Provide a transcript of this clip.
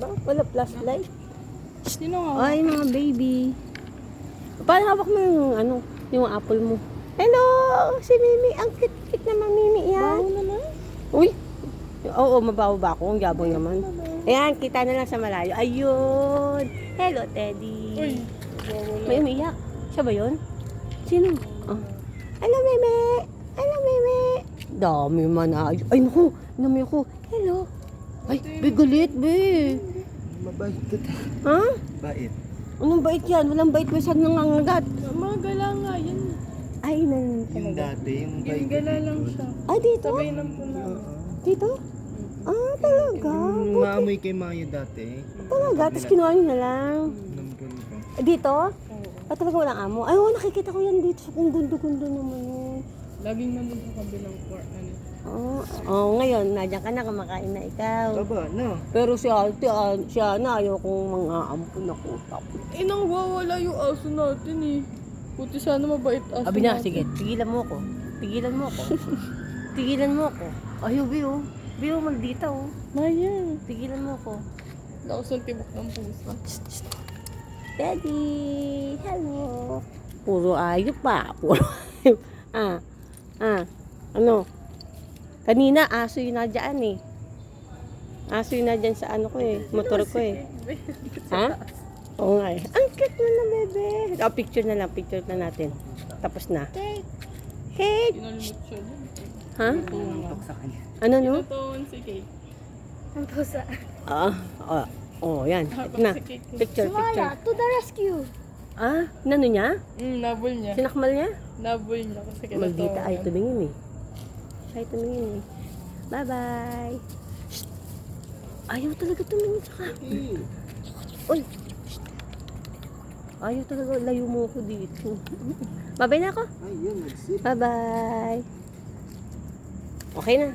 ba? Wala flashlight. Sino nga? Ay, mga baby. Paano hawak mo yung, ano, yung apple mo? Hello! Si Mimi. Ang cute-cute naman Mimi yan. Baho naman. Uy! Oo, mabaho ba ako? Ang yabang naman. Ayan, kita na lang sa malayo. Ayun! Hello, Teddy. Uy. Baho na. May umiyak. Siya ba yun? Sino? Oh. Hello, Meme! Hello, Meme! Dami man na. Ay, naku! Dami ako. Hello! Ay, bigalit, be! Mabait ka. Ha? Bait. Anong bait yan? Walang bait mo saan nangangagat. Mga gala nga yan. Ay, nanin Yung talaga. dati, yung bait Yung gala lang siya. Ah, dito? Sabay ng puna. Dito? Ah, talaga? Yung maamoy kay Maya dati. Talaga? Tapos kinuha nyo na lang. Namgan ko. Dito? Oo. Ah, talaga walang amo? Ay, oo, nakikita ko yan dito. Kung gundo-gundo naman yun. Laging nandun sa kabilang court. Ano? Ngayon, nadyan ka na, kumakain na ikaw. Baba, no? Pero si Ate, siya na, ayaw kong mga ampun ako. Tapos. Nang wawala yung aso natin eh. Buti sana mabait aso Abi na, natin. sige, tigilan mo ako. Tigilan mo ako. Tigilan mo ako. Ayaw, Bio. Bio, maldita, oh. Maya. Tigilan mo ako. Lakas ng tibok ng puso. Daddy, hello. Puro ayop pa. Puro ayop. Ano? Kanina, aso yun na dyan eh. Aso yun na dyan sa ano ko eh. Motor ko eh. Ha? Oo nga eh. Ang cute mo na, bebe. Picture na lang. Picture na natin. Tapos na. Hey! Inalimot siya dun. Ha? Tok sa kanya. Ano no? Totoo si Kate. Ang pusa. Yan. Na. Si Kate. Picture, picture. To the rescue! Nano niya? Nabol niya. Sinakmal niya? Nabol niya kasi kinatawa. Maldita ay tumingin eh. Ay tumingin eh. Bye-bye. Shh. Ayaw talaga tumingin sa akin. Uy. Shh. Ayaw talaga. Layo mo ako dito. Bye-bye na ako. Ay, yun, nag-sit. Bye-bye. Okay na.